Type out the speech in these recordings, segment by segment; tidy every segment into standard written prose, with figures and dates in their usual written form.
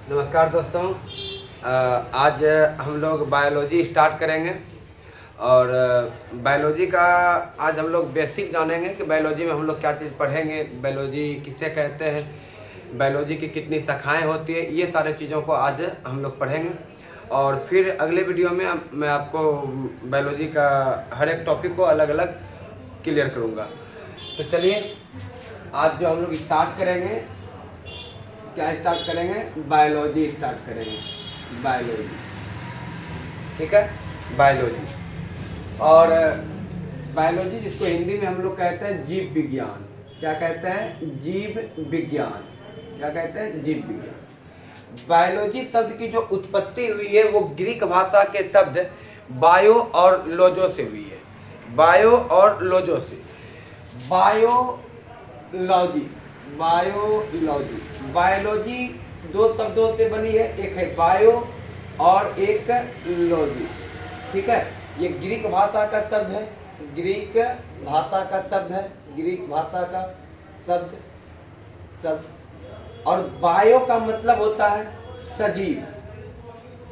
नमस्कार दोस्तों। आज हम लोग बायोलॉजी स्टार्ट करेंगे और बायोलॉजी का आज हम लोग बेसिक जानेंगे कि बायोलॉजी में हम लोग क्या चीज़ पढ़ेंगे, बायोलॉजी किसे कहते हैं, बायोलॉजी की कितनी शाखाएं होती है, ये सारे चीज़ों को आज हम लोग पढ़ेंगे। और फिर अगले वीडियो में मैं आपको बायोलॉजी का हर एक टॉपिक को अलग अलग क्लियर करूँगा। तो चलिए आज जो हम लोग स्टार्ट करेंगे, क्या स्टार्ट करेंगे, बायोलॉजी स्टार्ट करेंगे। बायोलॉजी, ठीक है, बायोलॉजी। और बायोलॉजी जिसको हिंदी में हम लोग कहते हैं जीव विज्ञान। क्या कहते हैं? जीव विज्ञान। क्या कहते हैं? जीव विज्ञान। बायोलॉजी शब्द की जो उत्पत्ति हुई है वो ग्रीक भाषा के शब्द बायो और लोजो से हुई है। बायो और लोजो से। बायोलॉजी, बायोलॉजी, बायोलॉजी दो शब्दों से बनी है, एक है बायो और एक लॉजी। ठीक है, ये ग्रीक भाषा का शब्द है, ग्रीक भाषा का शब्द है, ग्रीक भाषा का शब्द। और बायो का मतलब होता है सजीव,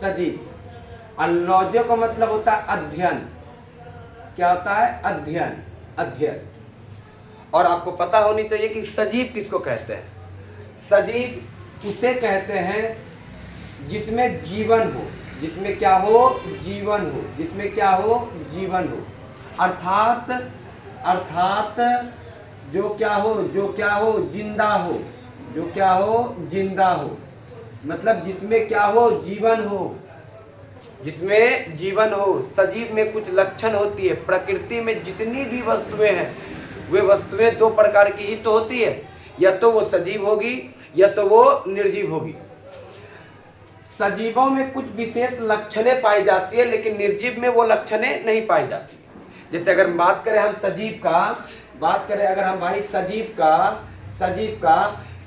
सजीव। और लॉजो का मतलब होता है अध्ययन। क्या होता है? अध्ययन, अध्ययन। और आपको पता होनी चाहिए कि सजीव किसको कहते हैं। सजीव उसे कहते हैं जिसमें जीवन हो, जिसमें क्या हो? जीवन हो, जिसमें क्या हो? जीवन हो। अर्थात जो क्या हो? जो क्या हो? जिंदा हो, जो क्या हो? जिंदा हो। मतलब जिसमें क्या हो? जीवन हो, जिसमें जीवन हो। सजीव में कुछ लक्षण होती है। प्रकृति में जितनी भी वस्तुएं हैं वे वस्तुएं दो प्रकार की ही तो होती है, या तो वो सजीव होगी या तो वो निर्जीव होगी। सजीवों में कुछ विशेष लक्षणें पाई जाती है लेकिन निर्जीव में वो लक्षणें नहीं पाई जाती। जैसे अगर बात करें हम सजीव का, बात करें अगर हम भाई सजीव का,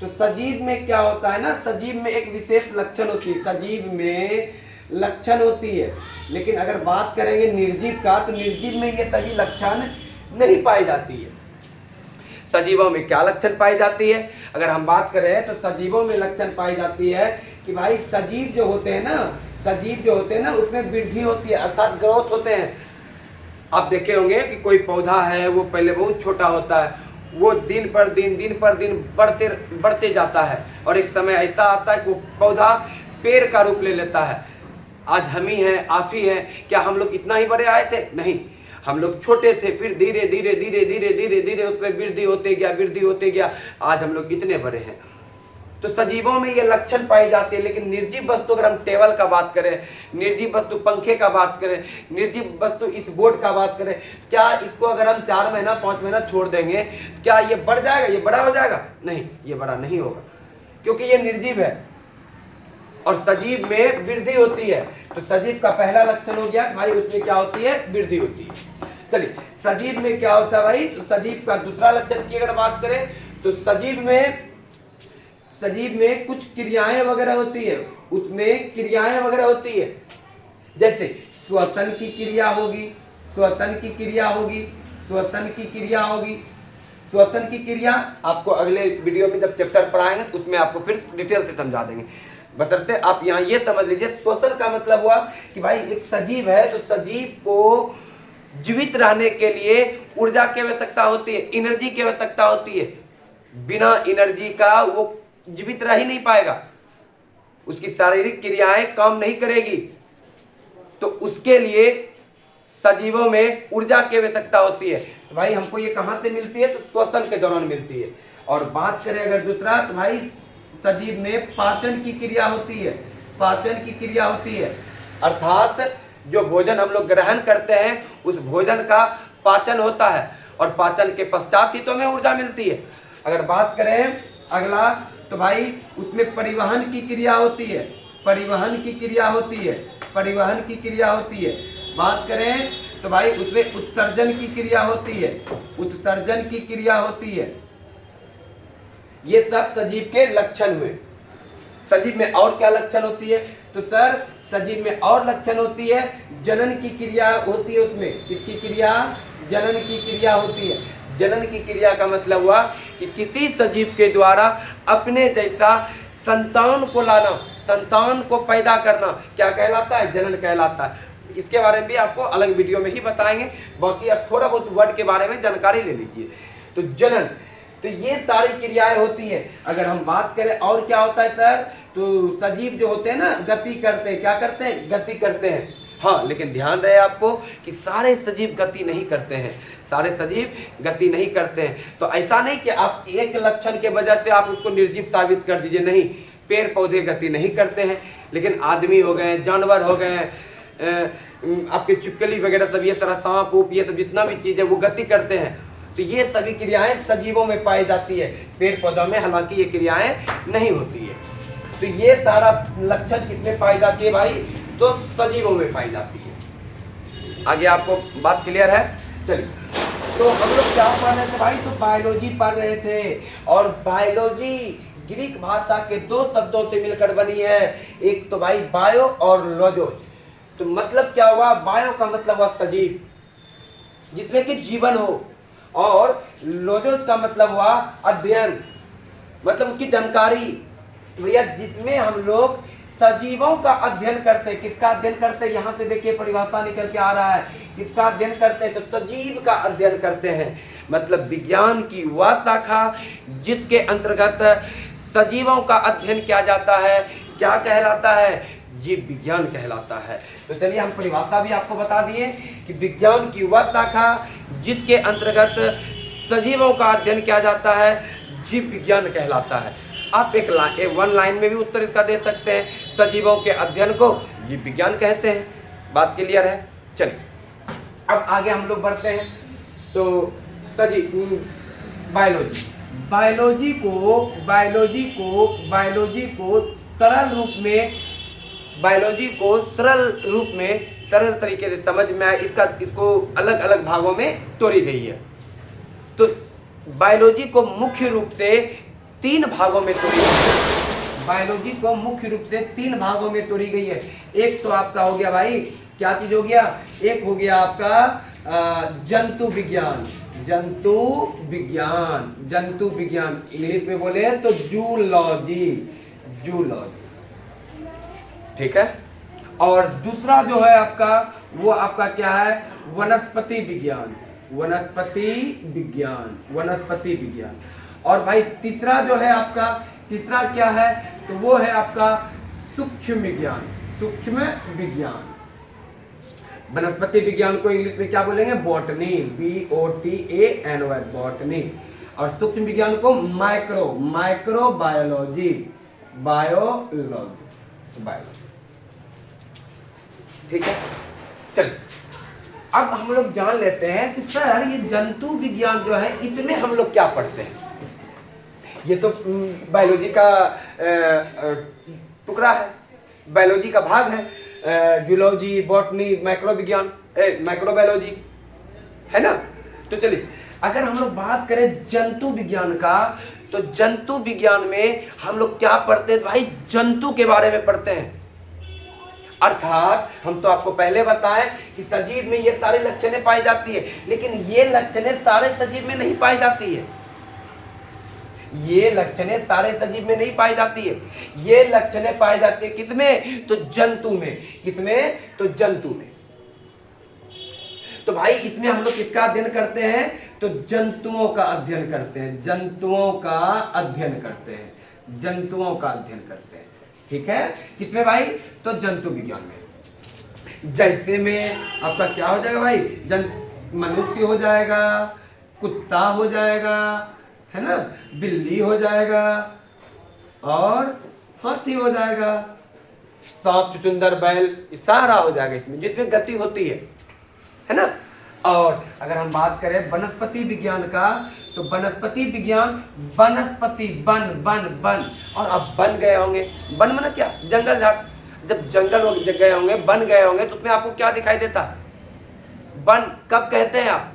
तो सजीव में क्या होता है ना, सजीव में एक विशेष लक्षण होती है, सजीव में लक्षण होती है। लेकिन अगर बात करेंगे निर्जीव का, तो निर्जीव में ये सभी लक्षण नहीं पाई जाती है। सजीवों में क्या लक्षण पाई जाती है? अगर हम बात करें तो सजीवों में लक्षण पाई जाती है कि भाई सजीव जो होते हैं ना, उसमें वृद्धि होती है, अर्थात ग्रोथ होते हैं। आप देखे होंगे कि कोई पौधा है, वो पहले बहुत छोटा होता है, वो दिन पर दिन बढ़ते जाता है और एक समय ऐसा आता है कि वो पौधा पेड़ का रूप ले लेता है। आज हम ही हैं, आप ही हैं, क्या हम लोग इतना ही बड़े आए थे? नहीं, हम लोग छोटे थे, फिर धीरे धीरे उसमें वृद्धि होते गया, आज हम लोग इतने बड़े हैं। तो सजीवों में ये लक्षण पाई जाती है। लेकिन निर्जीव वस्तु, अगर हम टेबल का बात करें, निर्जीव वस्तु पंखे का बात करें, निर्जीव वस्तु इस बोर्ड का बात करें, क्या इसको अगर हम 4 महीना 5 महीना छोड़ देंगे, क्या ये बढ़ जाएगा, ये बड़ा हो जाएगा? नहीं, ये बड़ा नहीं होगा, क्योंकि ये निर्जीव है। और सजीव में वृद्धि होती है। तो सजीव का पहला लक्षण हो गया भाई, उसमें क्या होती है? वृद्धि होती है। चलिए, सजीव में क्या होता है भाई? तो सजीव का दूसरा लक्षण की अगर बात करें तो सजीव में कुछ क्रियाएं वगैरह होती है, उसमें क्रियाएं वगैरह होती है। जैसे श्वसन की क्रिया होगी, श्वसन की क्रिया आपको अगले वीडियो में जब चैप्टर पढ़ाएंगे तो उसमें आपको फिर डिटेल से समझा देंगे। बशर्ते आप यहाँ ये समझ लीजिए, श्वसन का मतलब हुआ कि भाई एक सजीव है तो सजीव को जीवित रहने के लिए ऊर्जा की आवश्यकता होती है, एनर्जी की आवश्यकता होती है। बिना एनर्जी का वो जीवित रह ही नहीं पाएगा, उसकी शारीरिक क्रियाएं काम नहीं करेगी। तो उसके लिए सजीवों में ऊर्जा की आवश्यकता होती है। तो भाई हमको ये कहां से मिलती है? तो श्वसन के दौरान मिलती है। और बात करें अगर दूसरा, तो भाई सजीव में पाचन की क्रिया होती है, अर्थात जो भोजन हम लोग ग्रहण करते हैं उस भोजन का पाचन होता है और पाचन के पश्चात ही तो हमें ऊर्जा मिलती है। अगर बात करें अगला, तो भाई उसमें परिवहन की क्रिया होती है, बात करें तो भाई उसमें उत्सर्जन की क्रिया होती है। ये सब सजीव के लक्षण हुए। सजीव में और क्या लक्षण होती है? तो सर सजीव में और लक्षण होती है, जनन की क्रिया होती है उसमें। किसकी क्रिया? जनन की क्रिया होती है। जनन की क्रिया का मतलब हुआ कि किसी सजीव के द्वारा अपने जैसा संतान को लाना, संतान को पैदा करना क्या कहलाता है? जनन कहलाता है। इसके बारे में भी आपको अलग वीडियो में ही बताएंगे। बाकी अब थोड़ा बहुत वर्ड के बारे में जानकारी ले लीजिए। तो जनन, तो ये सारी क्रियाएं होती है। अगर हम बात करें और क्या होता है सर, तो सजीव जो होते हैं ना, गति करते हैं। क्या करते हैं? गति करते हैं। हाँ, लेकिन ध्यान रहे आपको कि सारे सजीव गति नहीं करते हैं, सारे सजीव गति नहीं करते हैं। तो ऐसा नहीं कि आप एक लक्षण के वजह से आप उसको निर्जीव साबित कर दीजिए, नहीं। पेड़ पौधे गति नहीं करते हैं, लेकिन आदमी हो गए, जानवर हो गए, आपके चिपकली वगैरह सब, ये तरह सांप ऊप, ये सब जितना भी चीज़ है वो गति करते हैं। तो ये सभी क्रियाएं सजीवों में पाई जाती है, पेड़ पौधों में हालांकि ये क्रियाएं नहीं होती है। तो ये सारा लक्षण किसमें पाई जाती है भाई? तो सजीवों में पाई जाती है। आगे आपको बात क्लियर है? चलिए, तो हम लोग क्या पढ़ रहे थे भाई? तो बायोलॉजी पढ़ रहे थे। और बायोलॉजी ग्रीक भाषा के दो शब्दों से मिलकर बनी है, एक तो भाई बायो और लॉजोस। तो मतलब क्या हुआ? बायो का मतलब हुआ सजीव, जिसमें कि जीवन हो, और लॉजोस का मतलब हुआ अध्ययन, मतलब उसकी जानकारी। भैया जिसमें हम लोग सजीवों का अध्ययन करते हैं, किसका अध्ययन करते हैं? यहाँ से देखिए परिभाषा निकल के आ रहा है, किसका अध्ययन करते हैं? तो सजीव का अध्ययन करते हैं। मतलब विज्ञान की वह शाखा जिसके अंतर्गत सजीवों का अध्ययन किया जाता है, क्या कहलाता है? जीव विज्ञान कहलाता है। तो चलिए हम परिभाषा भी आपको बता दिए कि विज्ञान की वह शाखा जिसके अंतर्गत सजीवों का अध्ययन किया जाता है, जीव विज्ञान कहलाता है। आप एक वन लाइन में भी उत्तर इसका दे सकते हैं, सजीवों के अध्ययन को जीव विज्ञान कहते हैं। बात क्लियर है? चलिए अब आगे हम लोग बढ़ते हैं। तो बायोलॉजी, बायोलॉजी को सरल तरीके से समझ में आए, इसको अलग अलग भागों में तोड़ी गई है। तो बायोलॉजी को मुख्य रूप से तीन भागों में तोड़ी गई है। बायोलॉजी को मुख्य रूप से तीन भागों में तोड़ी गई है। एक तो आपका हो गया भाई, क्या चीज हो गया? एक हो गया आपका जंतु विज्ञान, इंग्लिश में बोले तो जूलॉजी, ठीक है। और दूसरा जो है आपका, वो आपका क्या है? वनस्पति विज्ञान। और भाई तीसरा जो है आपका, तीसरा क्या है? तो वो है आपका सूक्ष्म विज्ञान। वनस्पति विज्ञान को इंग्लिश में क्या बोलेंगे? Botany, BOTANY, botany. और सूक्ष्म विज्ञान को माइक्रोबायोलॉजी। ठीक है। चलिए अब हम लोग जान लेते हैं कि सर ये जंतु विज्ञान जो है, इसमें हम लोग क्या पढ़ते हैं? ये तो बायोलॉजी का टुकड़ा है, बायोलॉजी का भाग है। जूलॉजी, बॉटनी, माइक्रोबायोलॉजी, है ना? तो चलिए अगर हम लोग बात करें जंतु विज्ञान का, तो जंतु विज्ञान में हम लोग क्या पढ़ते हैं भाई? जंतु के बारे में पढ़ते हैं। अर्थात हम तो आपको पहले बताएं कि सजीव में ये सारे लक्षणें पाई जाती है, लेकिन ये लक्षणें सारे सजीव में नहीं पाई जाती है। ये लक्षणें सारे सजीव में नहीं पाई जाती है। ये लक्षणें पाई जाती है किसमें? तो जंतु में। किसमें? तो जंतु में। तो भाई इसमें हम लोग किसका अध्ययन करते हैं? तो जंतुओं का अध्ययन करते हैं, जंतुओं का अध्ययन करते हैं। ठीक है, किसमें भाई? तो जंतु विज्ञान में। जैसे में आपका क्या हो जाएगा भाई? मनुष्य हो जाएगा, कुत्ता हो जाएगा, है ना, बिल्ली हो जाएगा, और हाथी हो जाएगा, सांप, चुचुंदर, बैल, सारा हो जाएगा इसमें, जिसमें गति होती है ना। और अगर हम बात करें वनस्पति विज्ञान का, तो वनस्पति विज्ञान, वनस्पति, बन, और अब बन गए होंगे, बन माना क्या? जंगल झाड़। जब जंगल गए होंगे, बन गए होंगे, तो उसमें आपको क्या दिखाई देता? बन कब कहते हैं आप?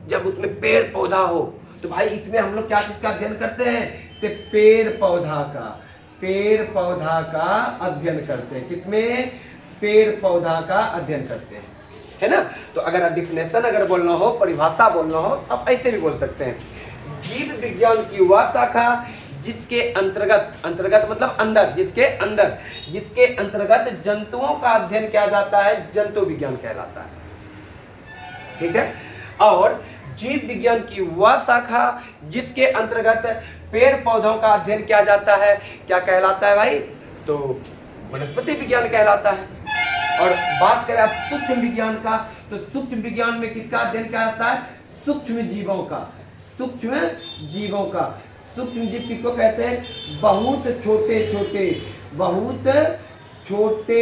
जब उसमें पेड़ पौधा हो। तो भाई इसमें हम लोग क्या चीज का अध्ययन करते हैं? तो पेड़ पौधा का अध्ययन करते हैं। किसमें? पेड़ पौधा का अध्ययन करते हैं, है ना। तो अगर डिफिनेशन अगर बोलना हो, परिभाषा बोलना हो, आप ऐसे भी बोल सकते हैं। जीव विज्ञान की वह शाखा जिसके अंतर्गत, अंतर्गत मतलब अंदर, जिसके अंतर्गत जंतुओं का अध्ययन किया जाता है जंतु विज्ञान कहलाता है। ठीक है। और जीव विज्ञान की वह शाखा जिसके अंतर्गत पेड़ पौधों का अध्ययन किया जाता है क्या कहलाता है भाई? तो वनस्पति विज्ञान कहलाता है। और बात करें आप सूक्ष्म विज्ञान का, तो सूक्ष्म विज्ञान में किसका अध्ययन किया जाता है? सूक्ष्म जीवों का, सूक्ष्म जीवों का। सूक्ष्म जीव किसको कहते हैं? बहुत छोटे छोटे, बहुत छोटे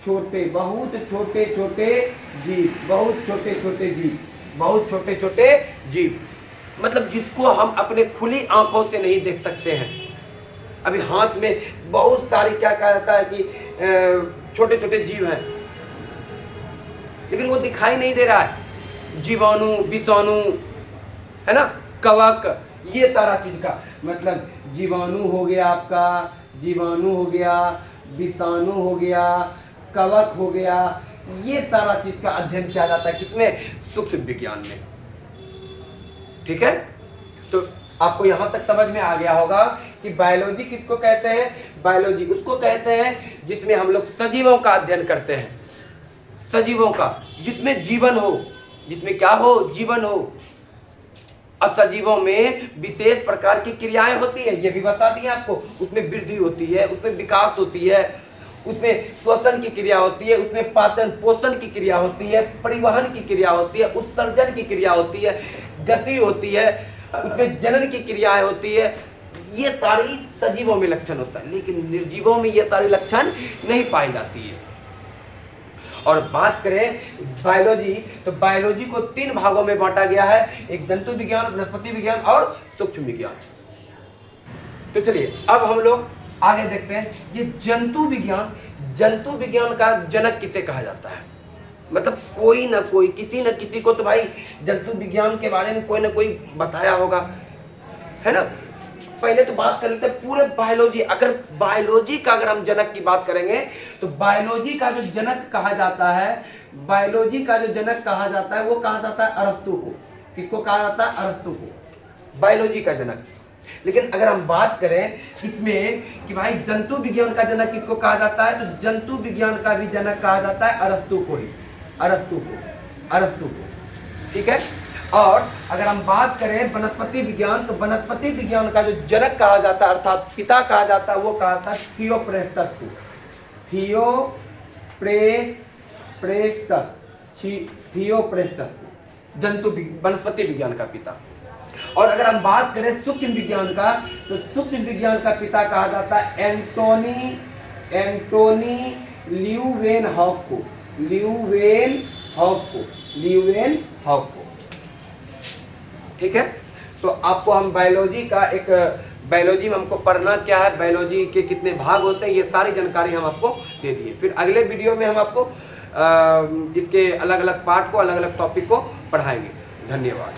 छोटे, बहुत छोटे छोटे जीव, बहुत छोटे छोटे जीव, बहुत छोटे छोटे जीव, मतलब जिसको हम अपने खुली आंखों से नहीं देख सकते हैं। अभी हाथ में बहुत सारी क्या कहा जाता है कि छोटे छोटे जीव हैं, लेकिन वो दिखाई नहीं दे रहा है। जीवाणु, विषाणु, है ना, कवक, ये सारा चीज का मतलब जीवाणु हो गया आपका, जीवाणु हो गया, विषाणु हो गया, कवक हो गया, ये सारा चीज का अध्ययन किया जाता है किसमें? सूक्ष्म विज्ञान में। ठीक है। तो आपको यहां तक समझ में आ गया होगा कि बायोलॉजी किसको कहते हैं? बायोलॉजी उसको कहते हैं जिसमें हम लोग सजीवों का अध्ययन करते हैं, सजीवों का, जिसमें जीवन हो, जिसमें क्या हो? जीवन हो। असजीवों में विशेष प्रकार की क्रियाएं होती है, ये भी बता दिए आपको। उसमें वृद्धि होती है, उसमें विकास होती है, उसमें श्वसन की क्रिया होती है, उसमें पाचन पोषण की क्रिया होती है, परिवहन की क्रिया होती है, उत्सर्जन की क्रिया होती है, गति होती है, उसमें जनन की क्रियाएं होती है। ये सारी सजीवों में लक्षण होता है, लेकिन निर्जीवों में ये सारे लक्षण नहीं पाई जाती है। और बात करें बायोलॉजी, तो बायोलॉजी को 3 भागों में बांटा गया है, एक जंतु विज्ञान, वनस्पति विज्ञान और सूक्ष्म विज्ञान। तो चलिए अब हम लोग आगे देखते हैं ये जंतु विज्ञान, जंतु विज्ञान का जनक किसे कहा जाता है? मतलब कोई ना कोई, किसी न किसी को तो भाई जंतु विज्ञान के बारे में कोई ना कोई बताया होगा, है ना। पहले तो बात कर लेते हैं पूरे बायोलॉजी। अगर बायोलॉजी का अगर हम जनक की बात करेंगे तो बायोलॉजी का जो जनक कहा जाता है, बायोलॉजी का जो जनक कहा जाता है वो कहा जाता है अरस्तु को। किसको कहा जाता है? अरस्तु को, बायोलॉजी का जनक। लेकिन अगर हम बात करें इसमें कि भाई जंतु विज्ञान का जनक किसको कहा जाता है, तो जंतु विज्ञान का भी जनक कहा जाता है अरस्तु को ही, अरस्तु को, अरस्तु को। ठीक है। और अगर हम बात करें वनस्पति विज्ञान, तो वनस्पति विज्ञान का जो जनक कहा जाता है अर्थात पिता कहा जाता है वो कहा जाता है थियोप्रेस्टस को, थियोप्रेस्टस को, जंतु वनस्पति विज्ञान का पिता। और अगर हम बात करें सूक्ष्म विज्ञान का, तो सूक्ष्म विज्ञान का पिता कहा जाता है एंटोनी ल्यूवेनहॉक को, ल्यूवेनहॉक को। ठीक है। तो आपको हम बायोलॉजी का एक, बायोलॉजी में हमको पढ़ना क्या है, बायोलॉजी के कितने भाग होते हैं, ये सारी जानकारी हम आपको दे दिए। फिर अगले वीडियो में हम आपको इसके अलग अलग पार्ट को, अलग अलग टॉपिक को पढ़ाएंगे। धन्यवाद।